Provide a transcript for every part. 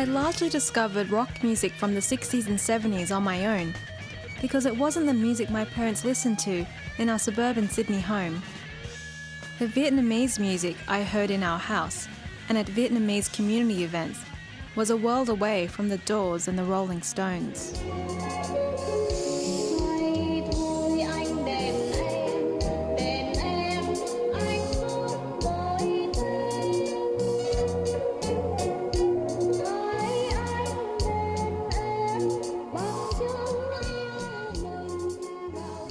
I largely discovered rock music from the 60s and 70s on my own because it wasn't the music my parents listened to in our suburban Sydney home. The Vietnamese music I heard in our house and at Vietnamese community events was a world away from the Doors and the Rolling Stones.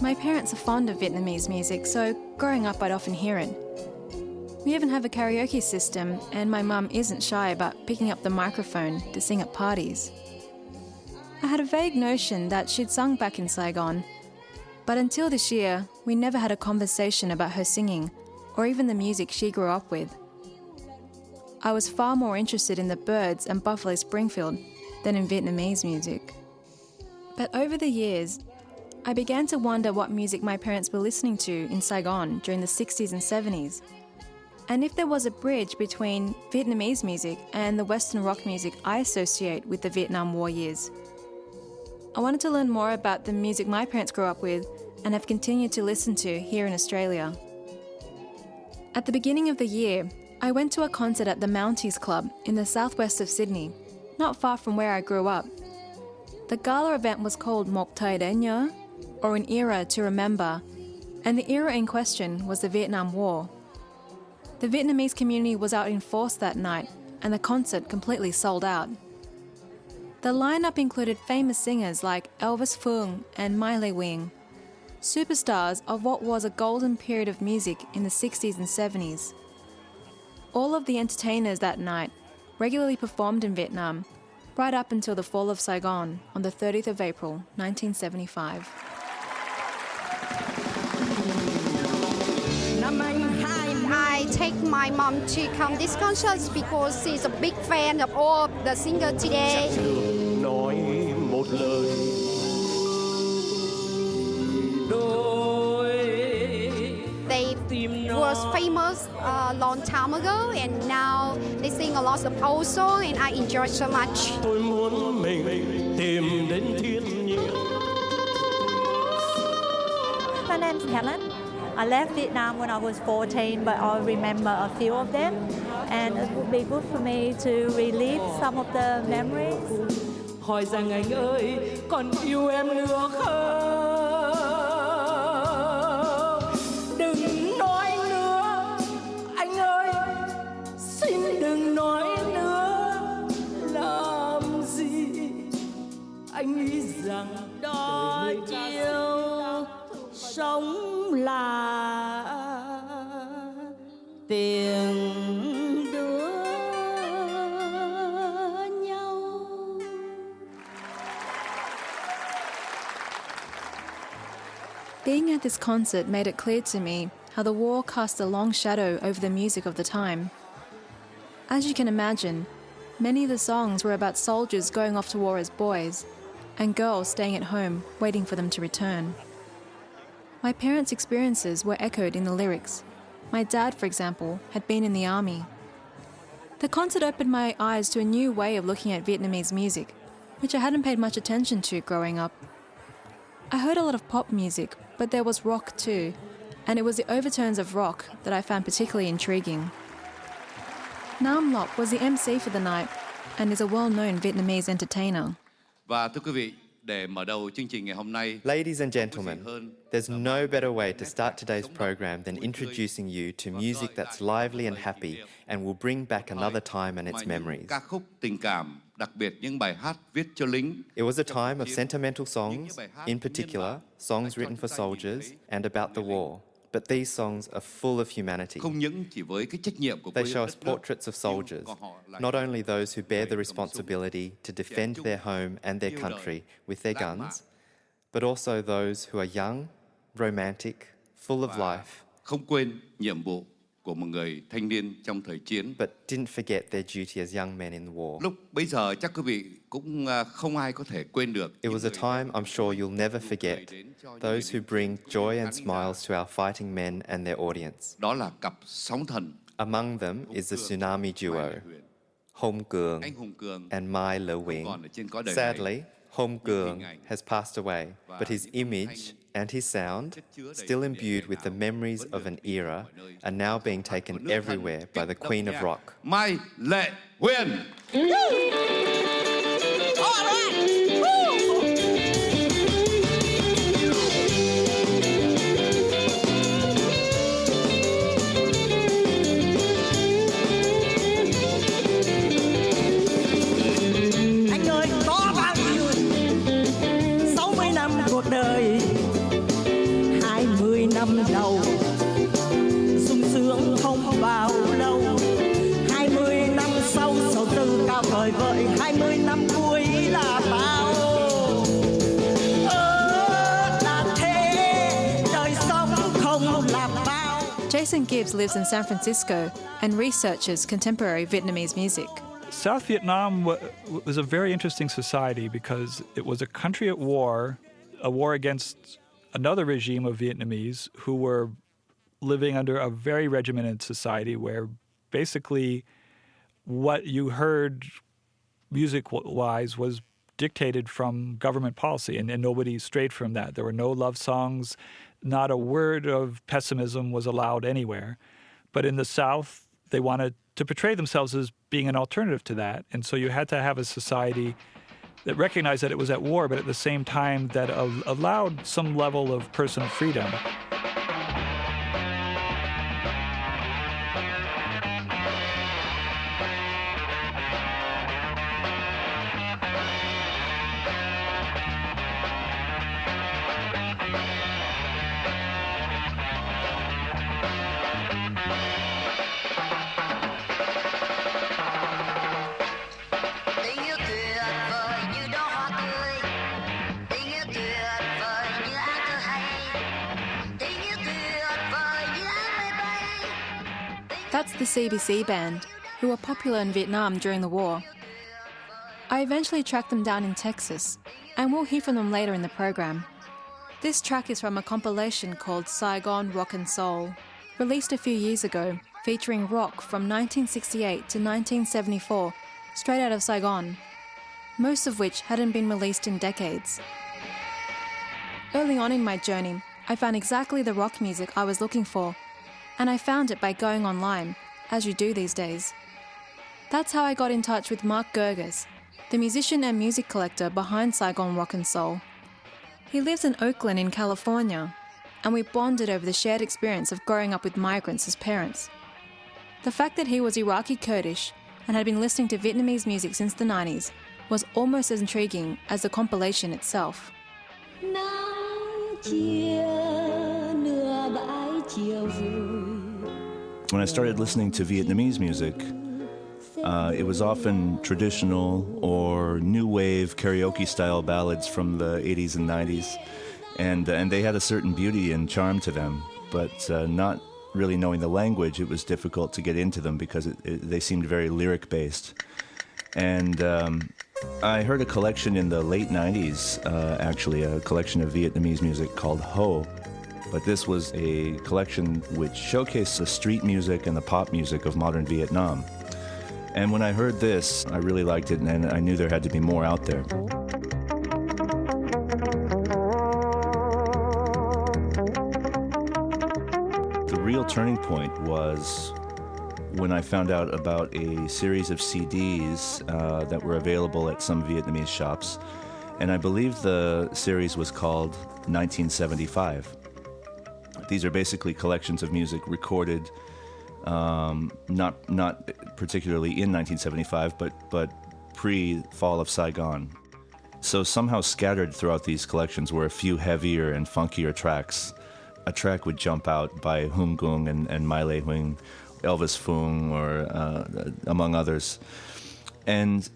My parents are fond of Vietnamese music, so growing up I'd often hear it. We even have a karaoke system, and my mum isn't shy about picking up the microphone to sing at parties. I had a vague notion that she'd sung back in Saigon, but until this year, we never had a conversation about her singing, or even the music she grew up with. I was far more interested in the Byrds and Buffalo Springfield than in Vietnamese music. But over the years, I began to wonder what music my parents were listening to in Saigon during the 60s and 70s, and if there was a bridge between Vietnamese music and the Western rock music I associate with the Vietnam War years. I wanted to learn more about the music my parents grew up with and have continued to listen to here in Australia. At the beginning of the year, I went to a concert at the Mounties Club in the southwest of Sydney, not far from where I grew up. The gala event was called Một thời để nhớ, or an era to remember, and the era in question was the Vietnam War. The Vietnamese community was out in force that night, and the concert completely sold out. The lineup included famous singers like Elvis Phương and Mai Lê Wing, superstars of what was a golden period of music in the 60s and 70s. All of the entertainers that night regularly performed in Vietnam, right up until the fall of Saigon on the 30th of April, 1975. I take my mom to come this concert because she's a big fan of all the singers today. Nói một lời đôi. They was famous a long time ago, and now they sing a lot of old songs, and I enjoy so much. Tôi muốn mình tìm đến thiên nhiên. My name's Helen. I left Vietnam when I was 14, but I remember a few of them, and it would be good for me to relive some of the memories. Hỏi rằng anh ơi, còn yêu em nữa không? Đừng nói nữa, anh ơi, xin đừng nói nữa. Làm gì? Anh nghĩ rằng đó chiều sống là tiền đưa nhau. Being at this concert made it clear to me how the war cast a long shadow over the music of the time. As you can imagine, many of the songs were about soldiers going off to war as boys and girls staying at home waiting for them to return. My parents' experiences were echoed in the lyrics. My dad, for example, had been in the army. The concert opened my eyes to a new way of looking at Vietnamese music, which I hadn't paid much attention to growing up. I heard a lot of pop music, but there was rock too, and it was the overtones of rock that I found particularly intriguing. Nam Loc was the MC for the night and is a well-known Vietnamese entertainer. Và thưa quý vị, để mở đầu chương trình ngày hôm nay, Ladies and gentlemen, there's no better way to start today's program than introducing you to music that's lively and happy and will bring back another time and its memories. ca khúc tình cảm, đặc biệt những bài hát viết cho lính. It was a time of sentimental songs, in particular, songs written for soldiers and about the war. But these songs are full of humanity. Không những chỉ với cái trách nhiệm của They show us portraits of soldiers, not only those who bear the responsibility to defend their home and their country with their guns, but also those who are young, romantic, full of life, không quên nhiệm vụ của một người thanh niên trong thời chiến. but didn't forget their duty as young men in the war. Lúc bấy giờ chắc quý vị cũng không ai có thể quên được. It was a time I'm sure you'll never forget, those who bring joy and smiles to our fighting men and their audience. Đó là cặp sóng thần. Among them is the Tsunami duo. Home Cường, anh Hùng Cường and Mai Le còn Wing. ở trên cõi đời này. Sadly, Home Cường has passed away, but his image and his sound, still imbued with the memories of an era, are now being taken everywhere by the Queen of Rock. Mai Lệ Huyền. Anh ơi có bao nhiêu 60 năm cuộc đời, 20 năm đầu sung sướng không bao lâu, 20 năm sau sầu tư cao vời vợi, 20 năm cuối là bao. Đã thế đời sống không là bao. Jason Gibbs lives in San Francisco and researches contemporary Vietnamese music. South Vietnam was a very interesting society because it was a country at war, a war against another regime of Vietnamese who were living under a very regimented society where basically what you heard music-wise was dictated from government policy, and nobody strayed from that. There were no love songs. Not a word of pessimism was allowed anywhere. But in the South, they wanted to portray themselves as being an alternative to that. And so you had to have a society that recognized that it was at war, but at the same time that allowed some level of personal freedom. That's the CBC band, who were popular in Vietnam during the war. I eventually tracked them down in Texas, and we'll hear from them later in the program. This track is from a compilation called Saigon Rock and Soul, released a few years ago, featuring rock from 1968 to 1974, straight out of Saigon, most of which hadn't been released in decades. Early on in my journey, I found exactly the rock music I was looking for, and I found it by going online, as you do these days. That's how I got in touch with Mark Gergis, the musician and music collector behind Saigon Rock and Soul. He lives in Oakland in California, and we bonded over the shared experience of growing up with migrants as parents. The fact that he was Iraqi Kurdish and had been listening to Vietnamese music since the 90s was almost as intriguing as the compilation itself. When I started listening to Vietnamese music, it was often traditional or new wave karaoke style ballads from the 80s and 90s, and they had a certain beauty and charm to them, but not really knowing the language, it was difficult to get into them because they seemed very lyric based. And I heard a collection in the late 90s, actually a collection of Vietnamese music called Ho. But this was a collection which showcased the street music and the pop music of modern Vietnam. And when I heard this, I really liked it, and I knew there had to be more out there. The real turning point was when I found out about a series of CDs that were available at some Vietnamese shops. And I believe the series was called 1975. These are basically collections of music recorded, not particularly in 1975, but pre-fall of Saigon. So somehow scattered throughout these collections were a few heavier and funkier tracks. A track would jump out by Hung Gung and Mai Le Huing, Elvis Phuong, or among others. And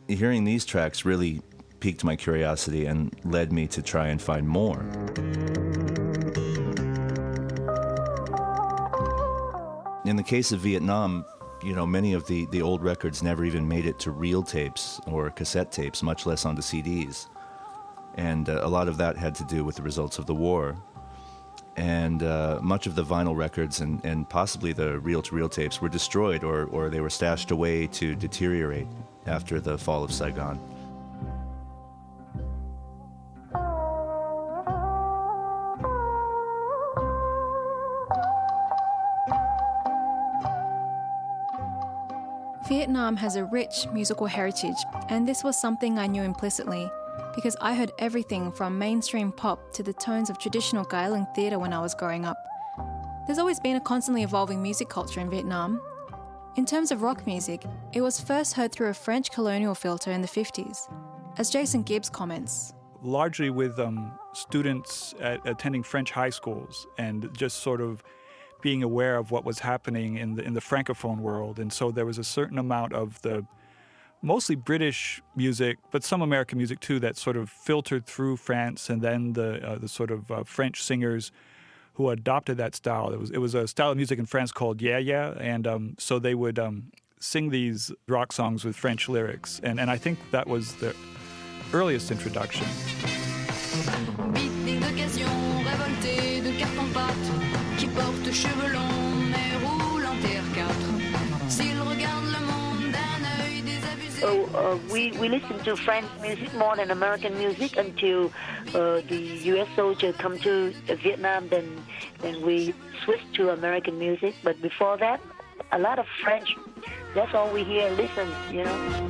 hearing these tracks really piqued my curiosity and led me to try and find more. In the case of Vietnam, you know, many of the old records never even made it to reel tapes or cassette tapes, much less onto CDs. And a lot of that had to do with the results of the war. and much of the vinyl records and possibly the reel-to-reel tapes were destroyed or they were stashed away to deteriorate after the fall of Saigon. Vietnam has a rich musical heritage, and this was something I knew implicitly because I heard everything from mainstream pop to the tones of traditional Gailing theatre when I was growing up. There's always been a constantly evolving music culture in Vietnam. In terms of rock music, it was first heard through a French colonial filter in the 50s. As Jason Gibbs comments, largely with students attending French high schools and just sort of being aware of what was happening in the Francophone world. And so there was a certain amount of the mostly British music, but some American music too, that sort of filtered through France, and then the sort of French singers who adopted that style. It was a style of music in France called yeah yeah, and so they would sing these rock songs with French lyrics. And I think that was the earliest introduction. We listen to French music more than American music until the U.S. soldier come to Vietnam. Then we switch to American music. But before that, a lot of French. That's all we hear and listen, you know.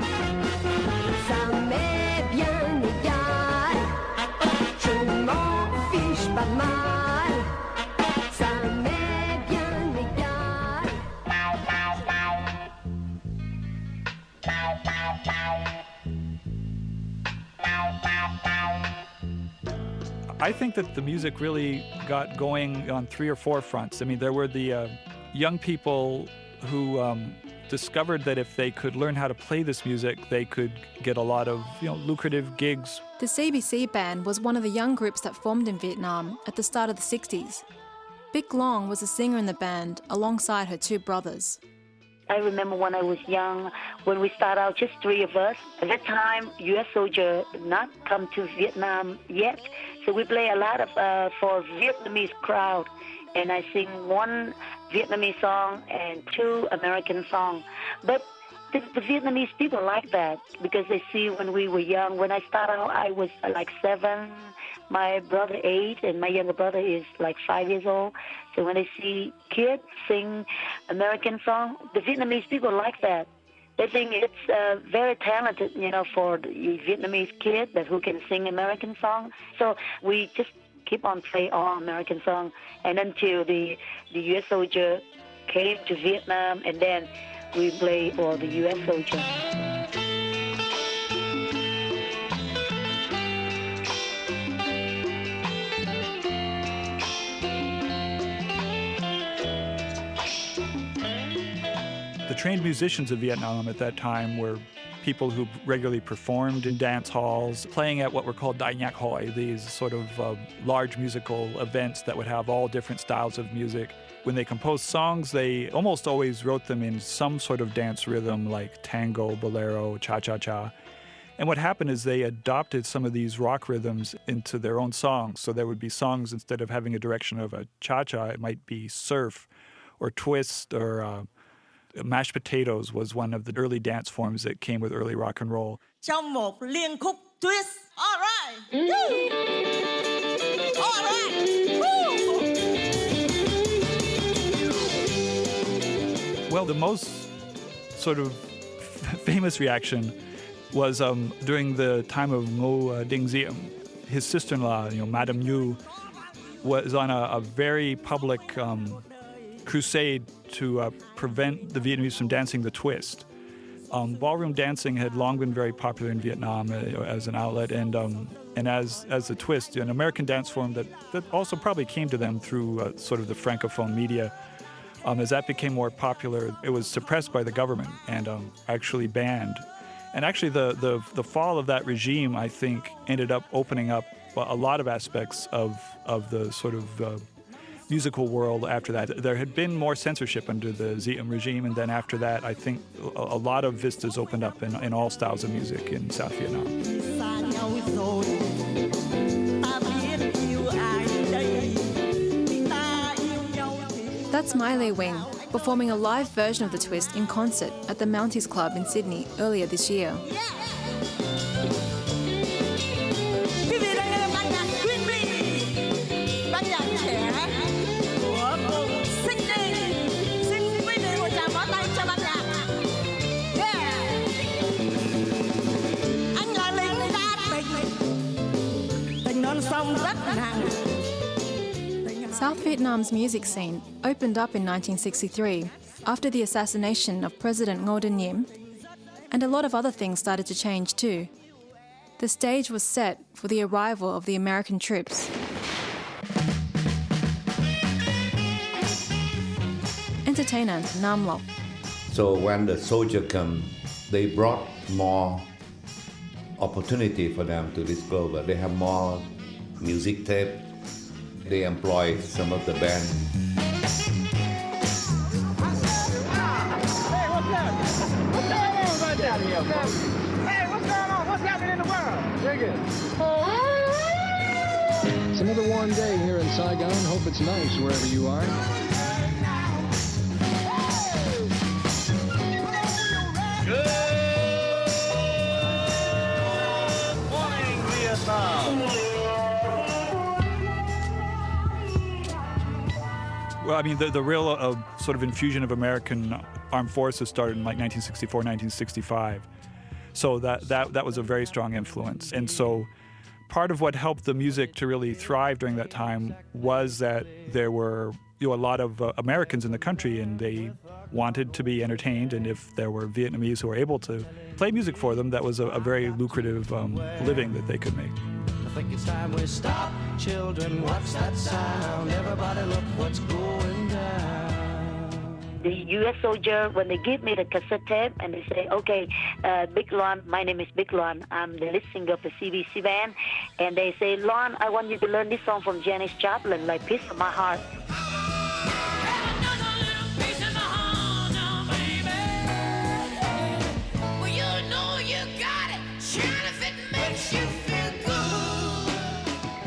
I think that the music really got going on 3 or 4 fronts. I mean, there were the young people who discovered that if they could learn how to play this music, they could get a lot of, lucrative gigs. The CBC band was one of the young groups that formed in Vietnam at the start of the 60s. Big Long was a singer in the band alongside her 2 brothers. I remember when I was young, when we started out, just 3 of us. At that time, U.S. soldier not come to Vietnam yet, so we play a lot of for Vietnamese crowd. And I sing 1 Vietnamese song and 2 American songs. But the Vietnamese people like that because they see when we were young. When I started out, I was like 7, my brother 8, and my younger brother is like 5 years old. So when they see kids sing American song, the Vietnamese people like that. They think it's very talented, for the Vietnamese kid who can sing American song. So we just keep on playing all American songs, and until the U.S. soldier came to Vietnam, and then we play for the U.S. soldier. The trained musicians of Vietnam at that time were people who regularly performed in dance halls, playing at what were called Đại Nhạc Hội, these sort of large musical events that would have all different styles of music. When they composed songs, they almost always wrote them in some sort of dance rhythm like tango, bolero, cha-cha-cha. And what happened is they adopted some of these rock rhythms into their own songs. So there would be songs, instead of having a direction of a cha-cha, it might be surf or twist or mashed potatoes was one of the early dance forms that came with early rock and roll. Trong một liên khúc twist. All right. Woo! All right. Woo! Well, the most sort of famous reaction was during the time of Ngo Dinh Diem. His sister-in-law, Madame Nhu, was on a very public crusade to prevent the Vietnamese from dancing the twist. Ballroom dancing had long been very popular in Vietnam as an outlet, and as the twist, an American dance form that also probably came to them through sort of the Francophone media. As that became more popular, it was suppressed by the government and actually banned. And actually the fall of that regime, I think, ended up opening up a lot of aspects of the sort of musical world after that. There had been more censorship under the Diem regime, and then after that, I think a lot of vistas opened up in all styles of music in South Vietnam. That's Miley Wing, performing a live version of the twist in concert at the Mounties Club in Sydney earlier this year. South Vietnam's music scene opened up in 1963 after the assassination of President Ngo Dinh Diem, and a lot of other things started to change too. The stage was set for the arrival of the American troops. Entertainer Nam Lok. So when the soldier come, they brought more opportunity for them to discover. They have more music tape. They employ some of the band. Hey, what's up? What's going on right down here? Hey, what's going on? What's happening in the world? Gergis. It's another warm day here in Saigon. Hope it's nice wherever you are. Good morning, Vietnam. Well, I mean, the real sort of infusion of American armed forces started in like 1964, 1965. So that was a very strong influence. And so part of what helped the music to really thrive during that time was that there were a lot of Americans in the country, and they wanted to be entertained. And if there were Vietnamese who were able to play music for them, that was a very lucrative living that they could make. I think it's time we stop. Children, what's that sound? Everybody look what's going down. The U.S. soldier, when they give me the cassette tape and they say, okay, Big Luan, my name is Big Luan, I'm the lead singer of the CBC band, and they say, Luan, I want you to learn this song from Janis Joplin, like Piece of My Heart.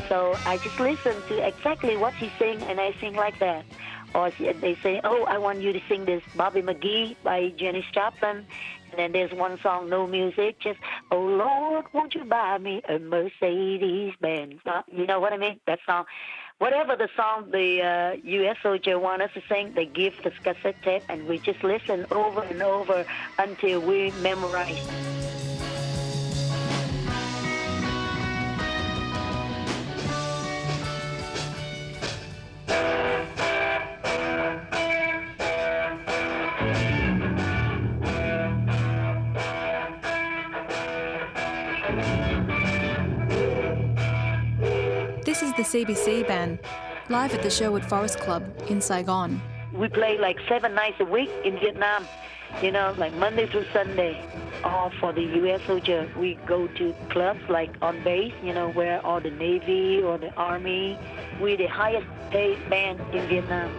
So I just listen to exactly what he sing, and I sing like that. Or they say, oh, I want you to sing this Bobby McGee by Janis Joplin. And then there's one song, no music, just, oh, Lord, won't you buy me a Mercedes-Benz? You know what I mean? That song. Whatever the song the U.S. soldier want us to sing, they give the cassette tape, and we just listen over and over until we memorize. This is the CBC band, live at the Sherwood Forest Club in Saigon. We play like 7 nights a week in Vietnam, you know, like Monday through Sunday. All for the U.S. soldier. We go to clubs like on base, you know, where all the Navy or the Army. We're the highest paid band in Vietnam.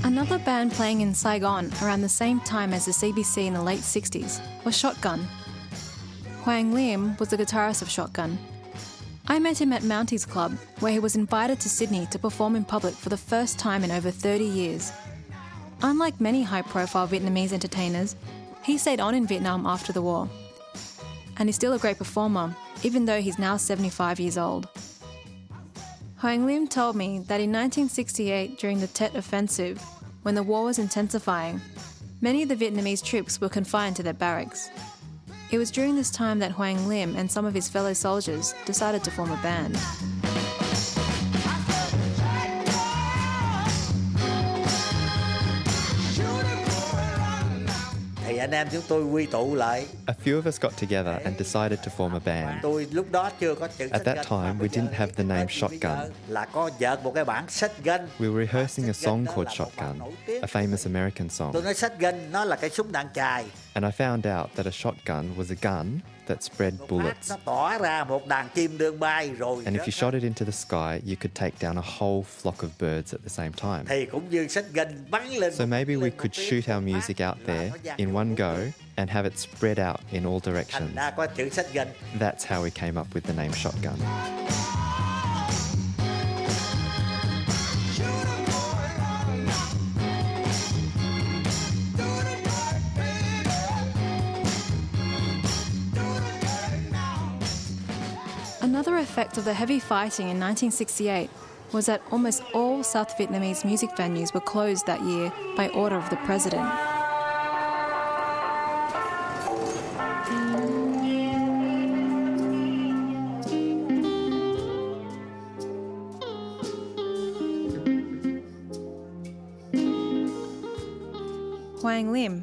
Another band playing in Saigon around the same time as the CBC in the late 60s was Shotgun. Hoang Lim was the guitarist of Shotgun. I met him at Mounties Club, where he was invited to Sydney to perform in public for the first time in over 30 years. Unlike many high-profile Vietnamese entertainers, he stayed on in Vietnam after the war. And he's still a great performer, even though he's now 75 years old. Hoang Lim told me that in 1968, during the Tet Offensive, when the war was intensifying, many of the Vietnamese troops were confined to their barracks. It was during this time that Hoang Lim and some of his fellow soldiers decided to form a band. anh em chúng tôi quy tụ lại. A few of us got together and decided to form a band. Tôi lúc đó chưa có chữ At that time, we didn't have the name Shotgun. Là có vợt một cái bản shotgun. We were rehearsing a song called Shotgun, a famous American song. Tôi nói shotgun nó là cái súng đạn chài. And I found out that a shotgun was a gun that spread bullets. Nó tỏa ra một đàn chim đương bay rồi. And if you shot it into the sky, you could take down a whole flock of birds at the same time. Thì cũng như shotgun bắn lên. So maybe we could shoot our music out there in one go and have it spread out in all directions. Thành ra có chữ shotgun. That's how we came up with the name Shotgun. Another effect of the heavy fighting in 1968 was that almost all South Vietnamese music venues were closed that year by order of the president. Hoàng Lim.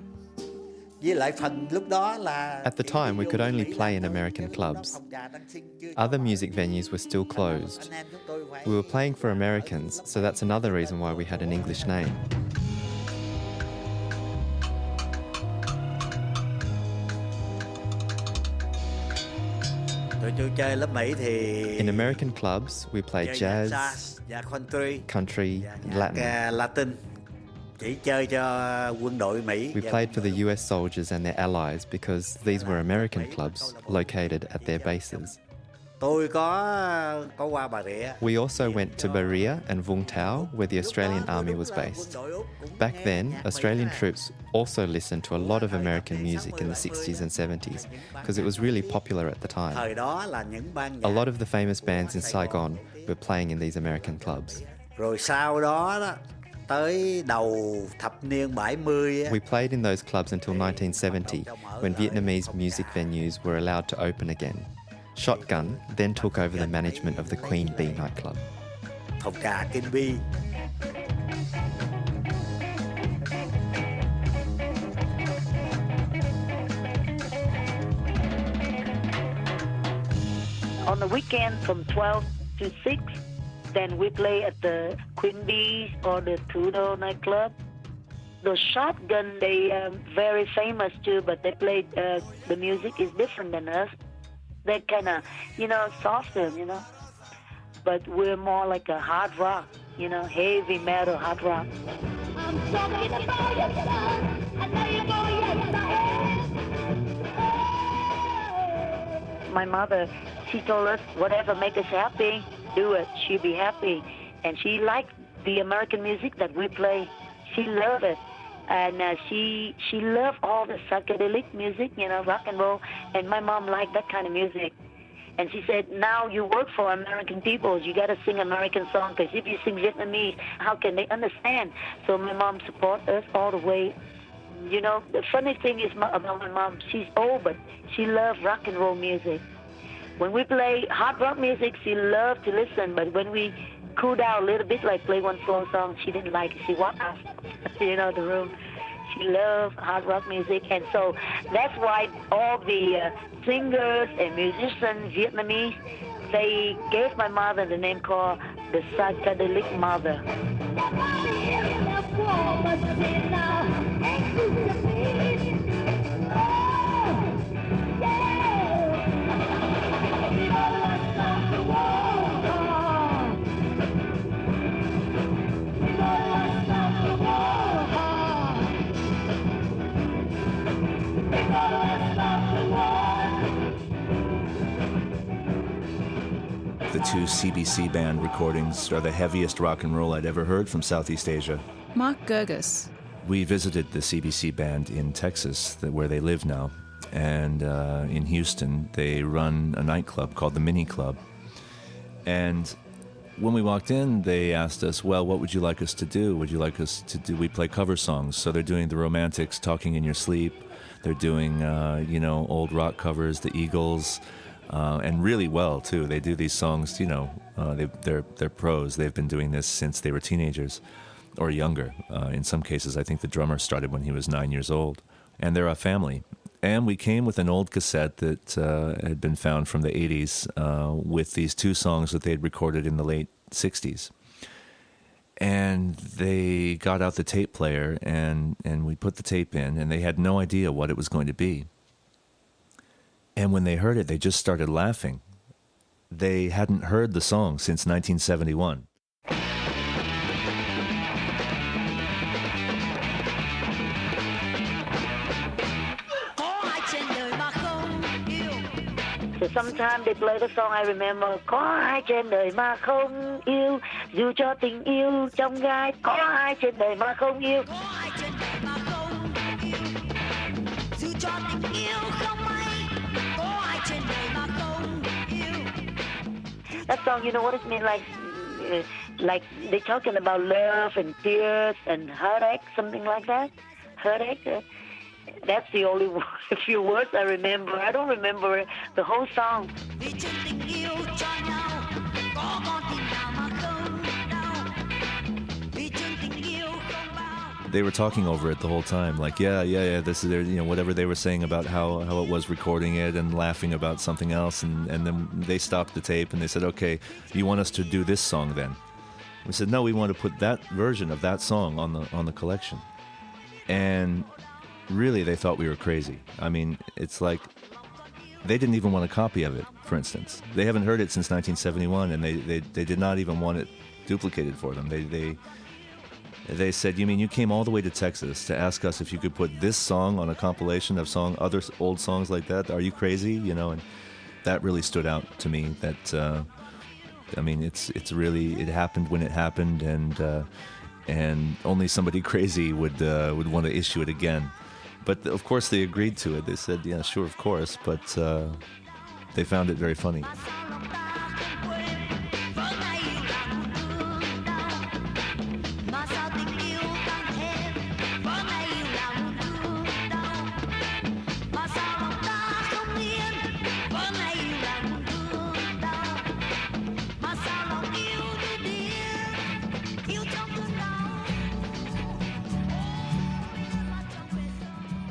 Với lại phần lúc đó là At the time, we could only play in American clubs. Other music venues were still closed. We were playing for Americans, so that's another reason why we had an English name. tôi chơi lớp Mỹ thì In American clubs, we played jazz, country, and Latin. Chỉ chơi cho quân đội Mỹ. We played for the US soldiers and their allies because these were American clubs located at their bases. Tôi có qua Bà Rịa. We also went to Baria and Vung Tau, where the Australian army was based. Back then, Australian troops also listened to a lot of American music in the 60s and 70s because it was really popular at the time. A lot of the famous bands in Saigon were playing in these American clubs. Rồi sau đó tới đầu thập niên 70. We played in those clubs until 1970, when Vietnamese music venues were allowed to open again. Shotgun then took over the management of the Queen Bee nightclub. Phòng trà Queen Bee. On the weekend from 12 to 6, then we play at the Queen Bee's or the Trudeau nightclub. The Shotgun, they are very famous too, but they play, the music is different than us. They're kind of, softer, But we're more like a hard rock, heavy metal hard rock. I'm talking about your son. I know you're going My mother, she told us, whatever makes us happy, do it. She'll be happy. And she liked the American music that we play. She loved it. And she loved all the psychedelic music, rock and roll. And my mom liked that kind of music. And she said, now you work for American people. You got to sing American songs, because if you sing Vietnamese, how can they understand? So my mom supports us all the way. The funny thing is about my mom, she's old, but she loves rock and roll music. When we play hard rock music, she loved to listen, but when we cool down a little bit, like play one slow song, she didn't like it. She walked out, the room. She loved hard rock music, and so that's why all the singers and musicians, Vietnamese, they gave my mother the name called the psychedelic mother. The two CBC band recordings are the heaviest rock and roll I'd ever heard from Southeast Asia. Mark Gergis. We visited the CBC band in Texas, where they live now, and in Houston they run a nightclub called the Mini Club. And when we walked in, they asked us, well, what would you like us to do? Would you like us to do, we play cover songs. So they're doing the Romantics, Talking in Your Sleep. They're doing, old rock covers, the Eagles, and really well, too. They do these songs, they're pros. They've been doing this since they were teenagers or younger. In some cases, I think the drummer started when he was 9 years old. and they're a family. And we came with an old cassette that had been found from the 80s with these 2 songs that they had recorded in the late 60s. And they got out the tape player, and we put the tape in, and they had no idea what it was going to be. And when they heard it, they just started laughing. They hadn't heard the song since 1971. So sometimes they play the song I remember. Có ai trên đời mà không yêu, dù cho tình yêu trong gai. Có ai trên đời mà không yêu. That song, you know what it means? Like they're talking about love and tears and heartache, something like that. Heartache. That's the only few words I remember. I don't remember the whole song. They were talking over it the whole time, like, yeah, this is their, whatever they were saying about how it was recording it and laughing about something else, and then they stopped the tape and they said, okay, you want us to do this song then? We said, no, we want to put that version of that song on the collection. And really, they thought we were crazy. I mean, it's like they didn't even want a copy of it, for instance. They haven't heard it since 1971, and they did not even want it duplicated for them. They said, you mean you came all the way to Texas to ask us if you could put this song on a compilation of other old songs like that? Are you crazy? And that really stood out to me. That I mean, it's really, it happened when it happened, and only somebody crazy would want to issue it again. But of course they agreed to it. They said, yeah, sure, of course, but they found it very funny.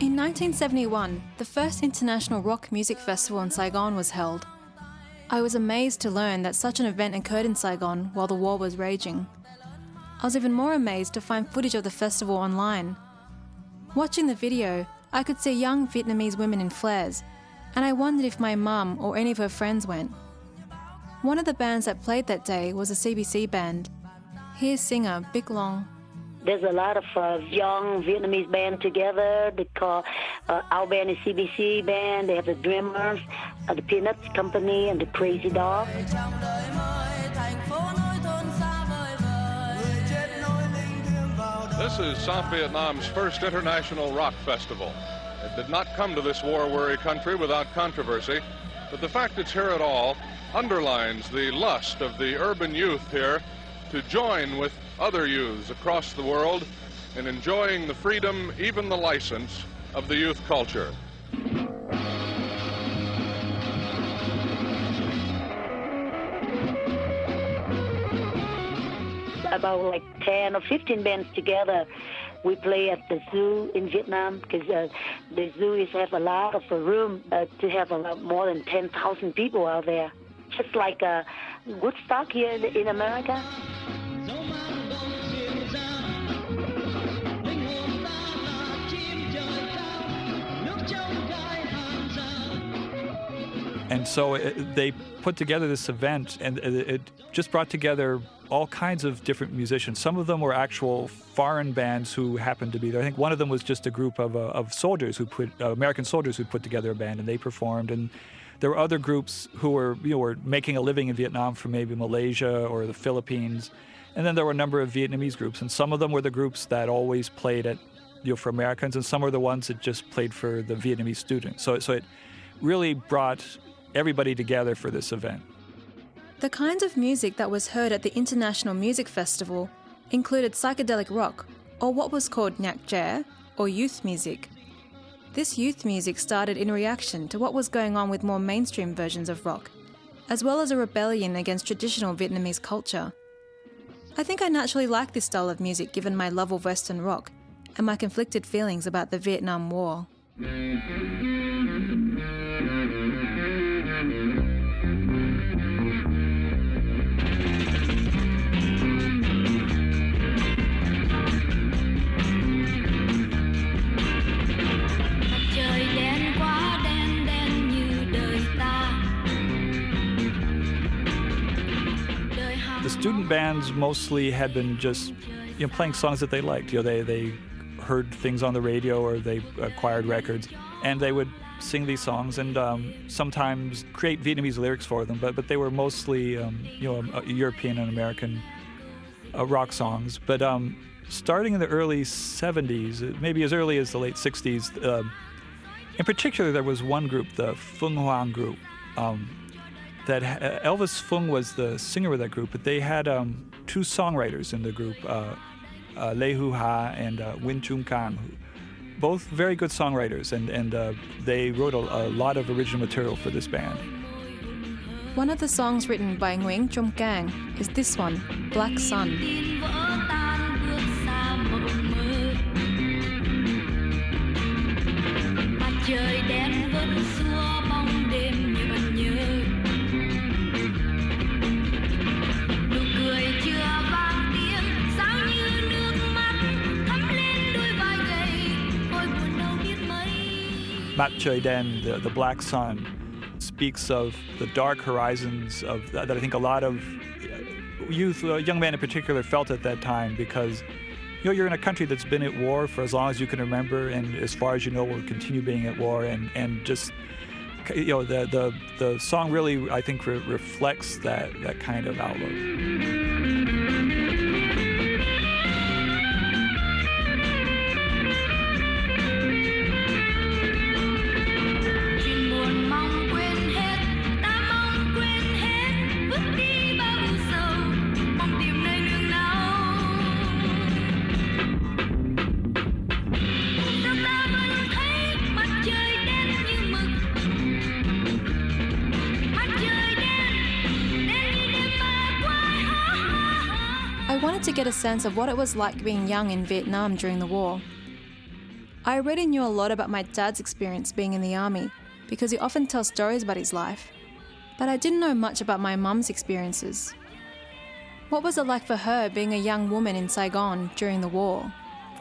In 1971, the first international rock music festival in Saigon was held. I was amazed to learn that such an event occurred in Saigon while the war was raging. I was even more amazed to find footage of the festival online. Watching the video, I could see young Vietnamese women in flares, and I wondered if my mum or any of her friends went. One of the bands that played that day was a CBC band. Here's singer Big Long. There's a lot of young Vietnamese band together. They call our band is CBC band. They have the Dreamers, the Peanuts Company, and the Crazy Dog. This is South Vietnam's first international rock festival. It did not come to this war-weary country without controversy, but the fact it's here at all underlines the lust of the urban youth here to join with other youths across the world in enjoying the freedom, even the license, of the youth culture. About like 10 or 15 bands together. We play at the zoo in Vietnam because the zoo have a lot of room to have a lot more than 10,000 people out there. Just like Woodstock here in America. And so they put together this event, and it just brought together all kinds of different musicians. Some of them were actual foreign bands who happened to be there. I think one of them was just a group of soldiers American soldiers who put together a band, and they performed. And there were other groups who were making a living in Vietnam from maybe Malaysia or the Philippines. And then there were a number of Vietnamese groups, and some of them were the groups that always played at for Americans, and some were the ones that just played for the Vietnamese students. So it really brought everybody together for this event. The kinds of music that was heard at the International Music Festival included psychedelic rock, or what was called nhạc trẻ, or youth music. This youth music started in reaction to what was going on with more mainstream versions of rock, as well as a rebellion against traditional Vietnamese culture. I think I naturally like this style of music given my love of Western rock and my conflicted feelings about the Vietnam War. The student bands mostly had been just, playing songs that they liked. They heard things on the radio or they acquired records, and they would sing these songs and sometimes create Vietnamese lyrics for them. But they were mostly, European and American rock songs. But starting in the early 70s, maybe as early as the late 60s, in particular, there was one group, the Phung Hoang group. That Elvis Phung was the singer of that group, but they had two songwriters in the group, Lê Hu Ha and Win Chung Kang, both very good songwriters, and they wrote a lot of original material for this band. One of the songs written by Nguyen Chung Kang is this one, Black Sun. Mặt Trời Đen, the Black Sun, speaks of the dark horizons of that I think a lot of youth, young men in particular, felt at that time, because you're in a country that's been at war for as long as you can remember, and as far as you know will continue being at war, and just the song really, I think, reflects that kind of outlook. I wanted to get a sense of what it was like being young in Vietnam during the war. I already knew a lot about my dad's experience being in the army, because he often tells stories about his life, but I didn't know much about my mum's experiences. What was it like for her being a young woman in Saigon during the war?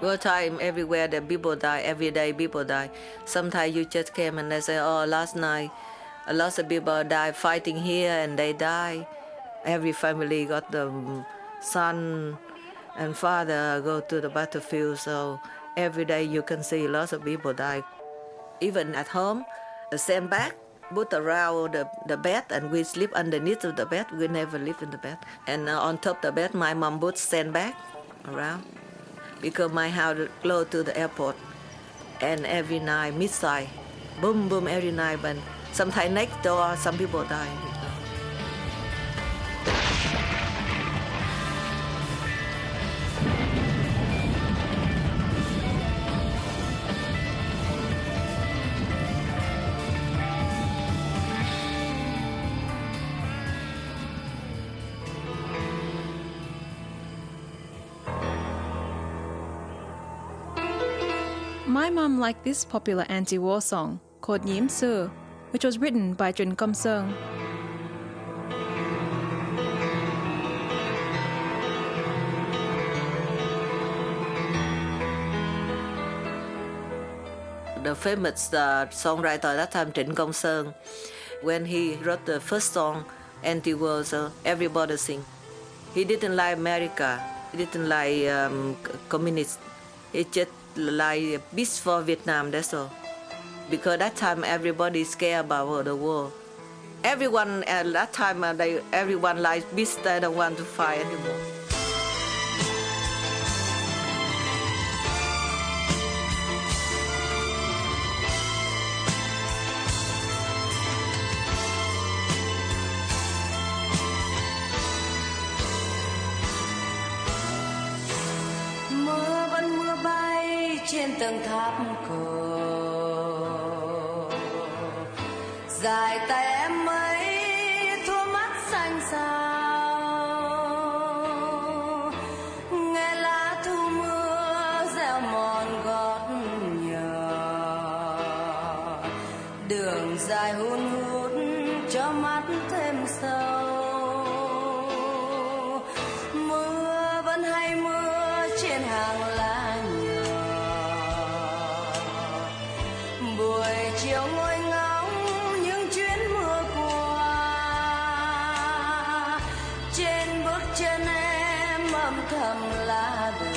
Wartime, everywhere the people die, every day people die. Sometimes you just came and they say, oh, last night a lot of people died fighting here and they die. Every family got the son and father go to the battlefield, so every day you can see lots of people die. Even at home, the sandbag put around the bed and we sleep underneath of the bed. We never live in the bed. And on top of the bed, my mom put sandbag around because my house is close to the airport. And every night, missile, boom, boom, every night. But sometimes next door, some people die. My mum liked this popular anti-war song called Nhiễm Sư, which was written by Trịnh Công Sơn. The famous songwriter at that time, Trịnh Công Sơn, when he wrote the first song, anti-war, so everybody sing. He didn't like America, he didn't like communists. He just like peace for Vietnam, that's all. Because that time everybody scared about the war. Everyone at that time, everyone likes peace, they don't want to fight anymore. Trên tầng tháp cổ dài tay em ấy thua mắt xanh xao, nghe lá thu mưa gieo mòn gót nhờ đường dài hun hút cho mắt thêm sâu. Mưa vẫn hay mưa trên hàng lá nhỏ. Buổi chiều ngồi ngóng những chuyến mưa qua. Trên bước chân em âm thầm lá đường.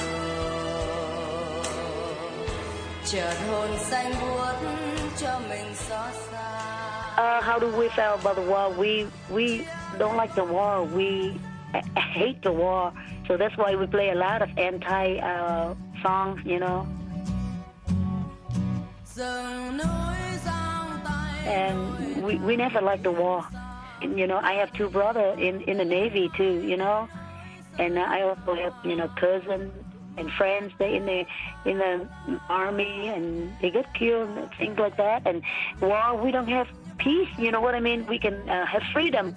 Chợt hồn xanh buốt cho mình xót xa. How do we feel about the war? We don't like the war. We hate the war. So that's why we play a lot of anti songs, you know. And we never liked the war. And, you know, I have two brothers in the Navy too, you know. And I also have, you know, cousins and friends. They in the army and they get killed and things like that. And war, we don't have peace. You know what I mean? We can have freedom.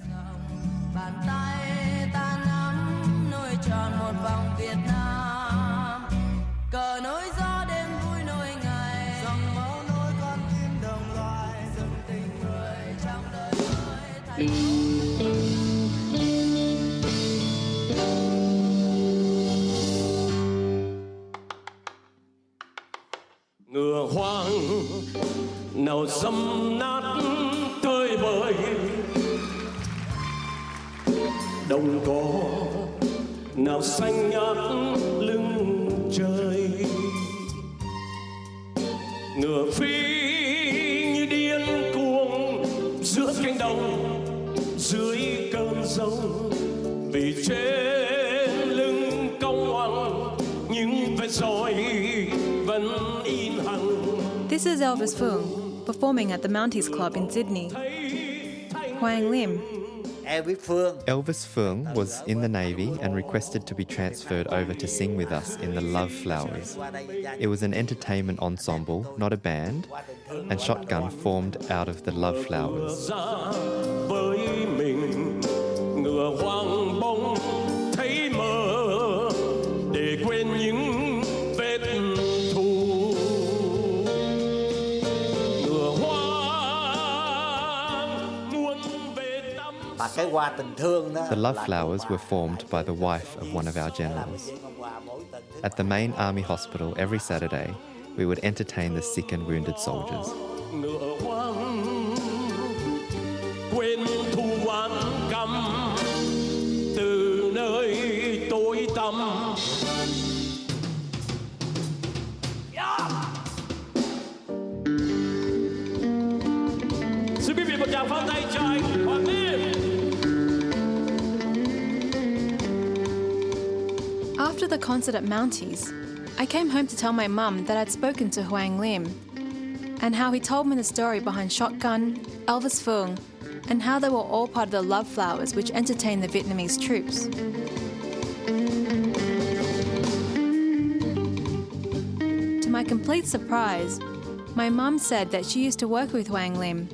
Ngựa hoang nào dâm nát tơi bời, đồng cỏ nào xanh ngát lưng trời. Ngựa phi như điên cuồng giữa cánh đồng, dưới cơn giông, vì trên lưng cong ngoằng những vết roi vẫn in hằn. This is Elvis Phuong performing at the Mounties Club in Sydney. Hoang Lim. Elvis Phuong was in the Navy and requested to be transferred over to sing with us in the Love Flowers. It was an entertainment ensemble, not a band, and Shotgun formed out of the Love Flowers. The Love Flowers were formed by the wife of one of our generals. At the main army hospital every Saturday, we would entertain the sick and wounded soldiers. Xin quý vị một tràng pháo tay cho anh Hoàng Lim. After the concert at Mounties, I came home to tell my mum that I'd spoken to Hoang Lim and how he told me the story behind Shotgun, Elvis Phuong, and how they were all part of the Love Flowers which entertained the Vietnamese troops. To my complete surprise, my mum said that she used to work with Hoang Lim.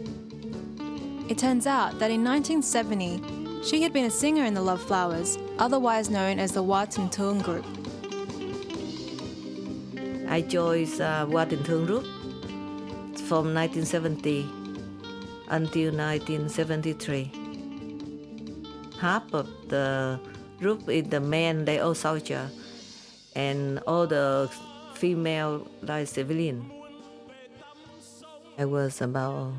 It turns out that in 1970, she had been a singer in the Love Flowers, otherwise known as the Wartime group. I joined the Wartime group from 1970 until 1973. Half of the group is the men, they all soldier, and all the female like civilian. I was about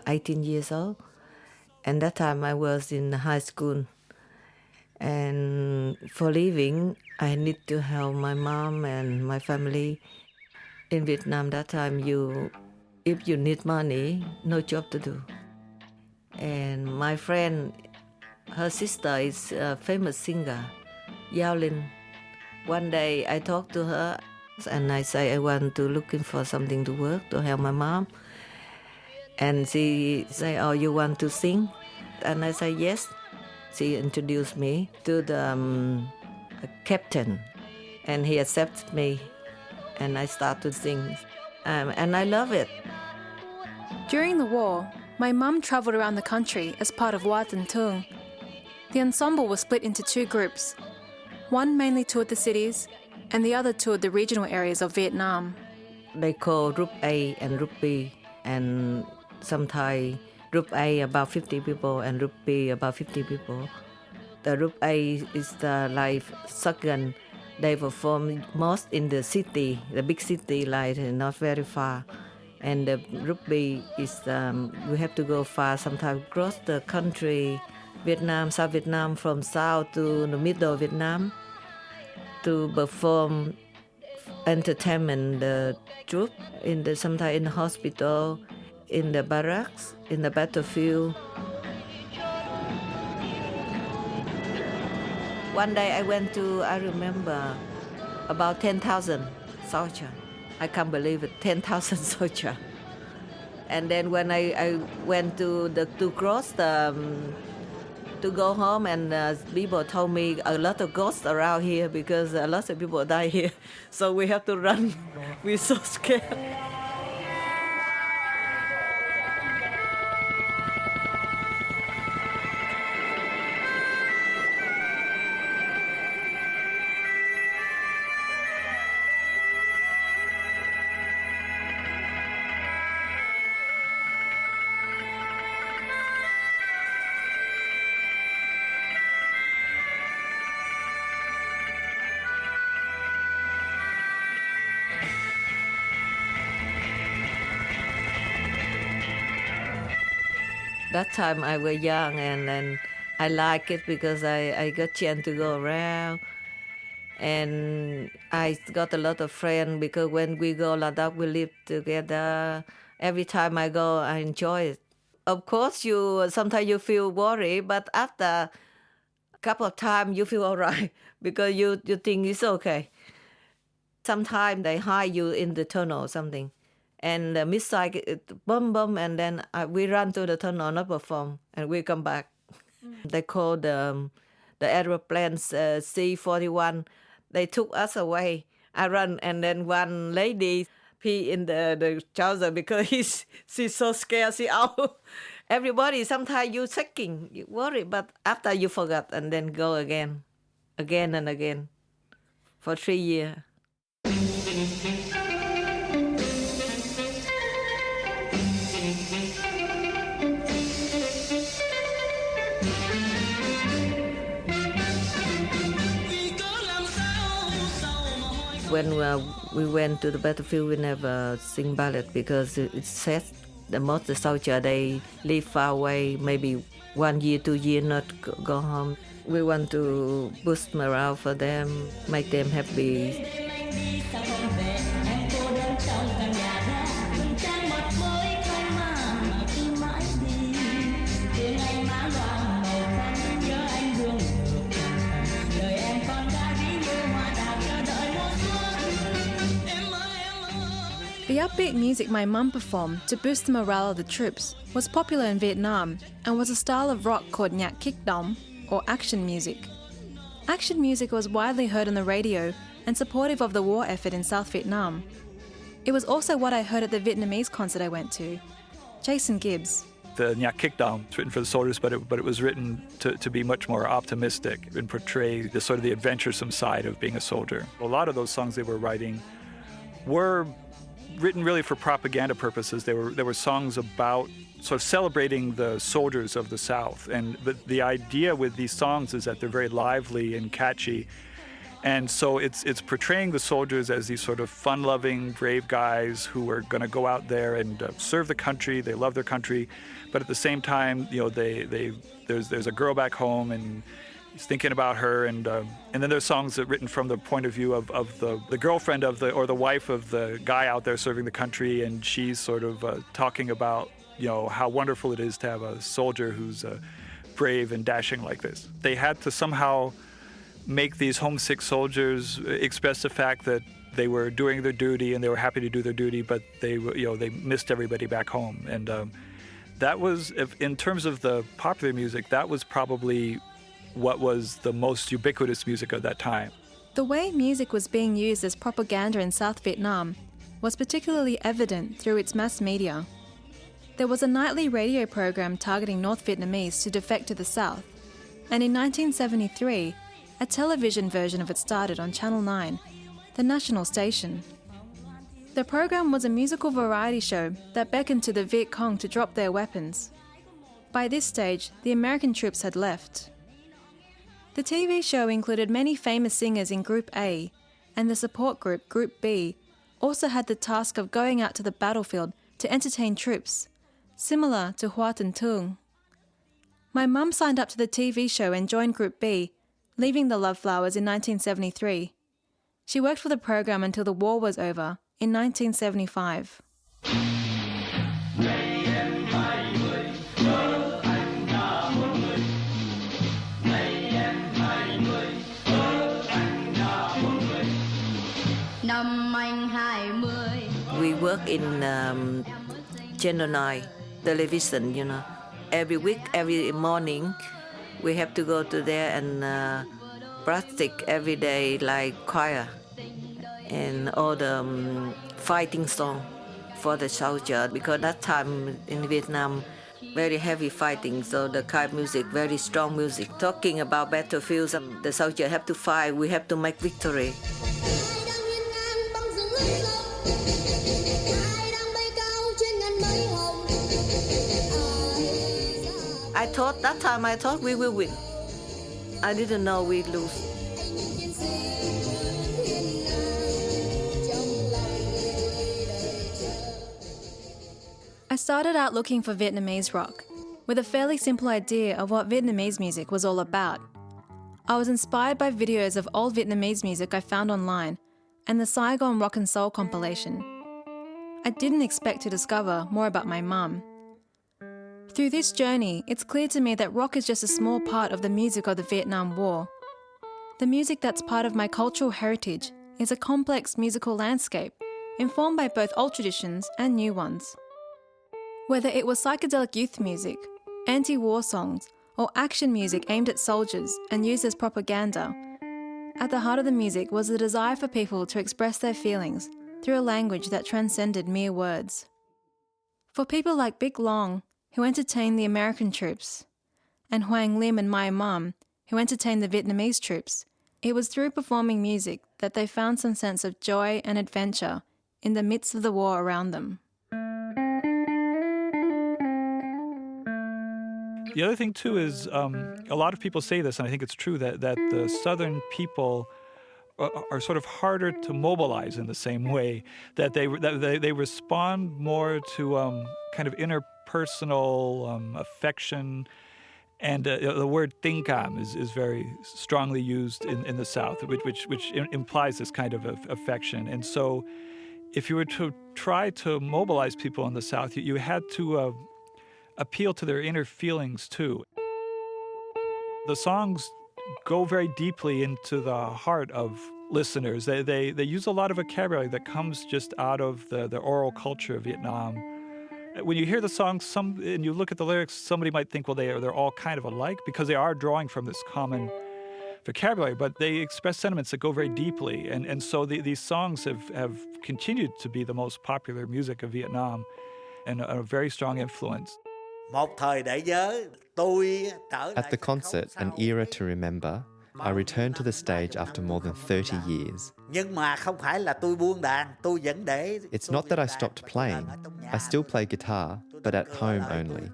18 years old, and that time I was in high school. And for living, I need to help my mom and my family. In Vietnam, that time, if you need money, no job to do. And my friend, her sister is a famous singer, Yao Lin. One day I talked to her and I say I want to looking for something to work to help my mom. And she say, "Oh, you want to sing?" And I say yes. She introduced me to the captain, and he accepted me, and I started to sing, and I love it. During the war, my mum travelled around the country as part of Wartime. The ensemble was split into two groups. One mainly toured the cities, and the other toured the regional areas of Vietnam. They call Group A and Group B, and sometimes group A about 50 people and group B about 50 people. The group A is the like second. They perform most in the city, the big city, like not very far. And the group B is we have to go far, sometimes cross the country, Vietnam, South Vietnam, from south to the middle of Vietnam to perform entertainment the troop sometimes in the hospital, in the barracks, in the battlefield. One day I remember about 10,000 soldiers. I can't believe it, 10,000 soldiers. And then when I went to cross to go home, and people told me a lot of ghosts around here because a lot of people die here. So we have to run. We're so scared. That time I was young and I like it because I got chance to go around, and I got a lot of friends because when we go Ladakh we live together. Every time I go I enjoy it. Of course sometimes you feel worried, but after a couple of times you feel all right because you think it's okay. Sometimes they hide you in the tunnel or something. And the missile, boom, and then we run to the tunnel, not perform, and we come back. They called the aeroplanes C-41. They took us away. I run, and then one lady pee in the trouser because she's so scared. She out. Everybody, sometimes you checking, you worry, but after you forgot, and then go again and again, for 3 years. When we went to the battlefield, we never sing ballad because it's sad. The most the soldiers, they live far away, maybe 1 year, 2 years, not go home. We want to boost morale for them, make them happy. The upbeat music my mum performed to boost the morale of the troops was popular in Vietnam and was a style of rock called nhạc kích động, or action music. Action music was widely heard on the radio and supportive of the war effort in South Vietnam. It was also what I heard at the Vietnamese concert I went to. Jason Gibbs. The nhạc kích động was written for the soldiers, but it was written to be much more optimistic and portray the sort of the adventuresome side of being a soldier. A lot of those songs they were writing were written really for propaganda purposes. There were songs about sort of celebrating the soldiers of the South, and the idea with these songs is that they're very lively and catchy, and so it's portraying the soldiers as these sort of fun-loving, brave guys who are going to go out there and serve the country. They love their country, but at the same time, there's a girl back home and he's thinking about her, and then there's songs that are written from the point of view of the girlfriend or the wife of the guy out there serving the country, and she's sort of talking about how wonderful it is to have a soldier who's brave and dashing like this. They had to somehow make these homesick soldiers express the fact that they were doing their duty and they were happy to do their duty, but they missed everybody back home, and that was, in terms of the popular music, that was probably what was the most ubiquitous music of that time. The way music was being used as propaganda in South Vietnam was particularly evident through its mass media. There was a nightly radio program targeting North Vietnamese to defect to the South, and in 1973, a television version of it started on Channel 9, the national station. The program was a musical variety show that beckoned to the Viet Cong to drop their weapons. By this stage, the American troops had left. The TV show included many famous singers in Group A, and the support group, Group B, also had the task of going out to the battlefield to entertain troops, similar to Hoa Tân Thương. My mum signed up to the TV show and joined Group B, leaving the Love Flowers in 1973. She worked for the program until the war was over in 1975. We work in Channel 9 television, you know. Every week, every morning, we have to go to there and practice every day, like choir and all the fighting song for the soldier. Because that time in Vietnam, very heavy fighting, so the kind of music, very strong music. Talking about battlefields, the soldier have to fight, we have to make victory. I thought we will win. I didn't know we'd lose. I started out looking for Vietnamese rock, with a fairly simple idea of what Vietnamese music was all about. I was inspired by videos of old Vietnamese music I found online and the Saigon Rock and Soul compilation. I didn't expect to discover more about my mum. Through this journey, it's clear to me that rock is just a small part of the music of the Vietnam War. The music that's part of my cultural heritage is a complex musical landscape, informed by both old traditions and new ones. Whether it was psychedelic youth music, anti-war songs, or action music aimed at soldiers and used as propaganda, at the heart of the music was the desire for people to express their feelings through a language that transcended mere words. For people like Big Long, who entertained the American troops, and Hoang Lim and my mum, who entertained the Vietnamese troops, it was through performing music that they found some sense of joy and adventure in the midst of the war around them. The other thing too is a lot of people say this, and I think it's true, that the Southern people are sort of harder to mobilize in the same way, that they respond more to kind of interpersonal affection, and the word "tingcam" is very strongly used in the South, which implies this kind of affection. And so, if you were to try to mobilize people in the South, you had to appeal to their inner feelings too. The songs go very deeply into the heart of listeners. They use a lot of vocabulary that comes just out of the oral culture of Vietnam. When you hear the songs, and you look at the lyrics, somebody might think, well, they're all kind of alike, because they are drawing from this common vocabulary, but they express sentiments that go very deeply. And so these songs have continued to be the most popular music of Vietnam and a very strong influence. At the concert, An Era to Remember, I returned to the stage after more than 30 years. It's not that I stopped playing. I still play guitar, but at home only.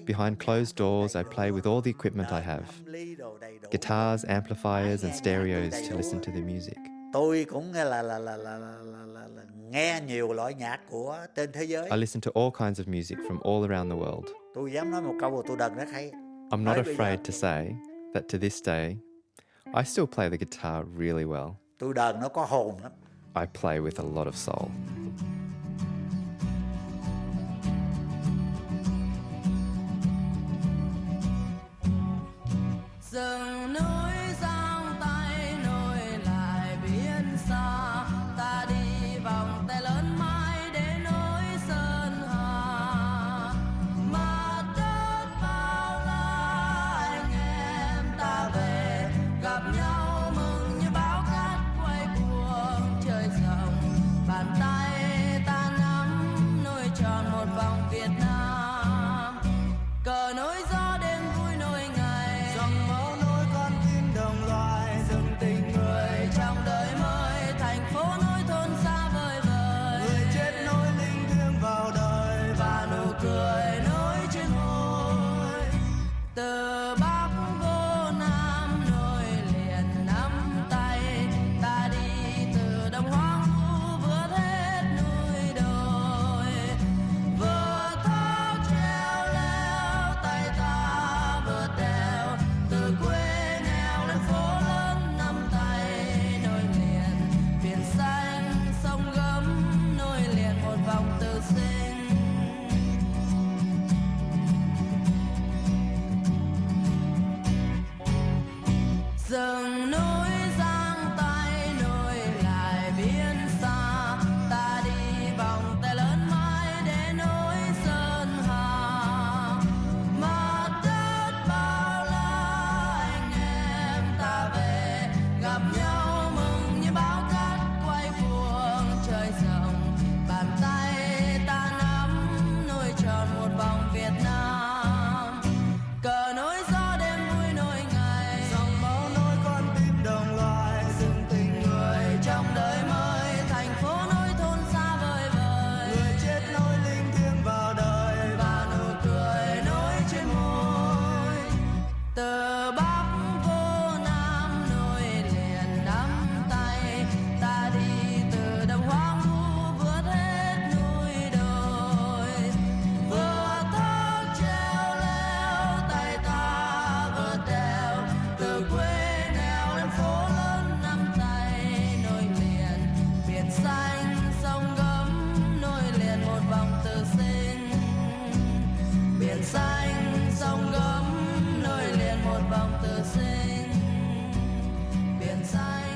Behind closed doors, I play with all the equipment I have. Guitars, amplifiers, and stereos to listen to the music. I listen to all kinds of music from all around the world. I'm not afraid to say that to this day, I still play the guitar really well. I play with a lot of soul. biển xanh sông gấm nối liền một vòng tự sinh biển xanh